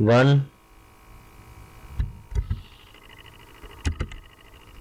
1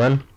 1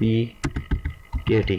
PKT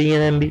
3 MB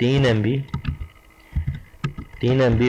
3 MB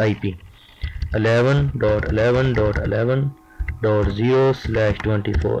IP 11.11.11.0/24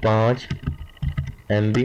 5 MB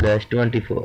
/24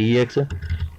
TX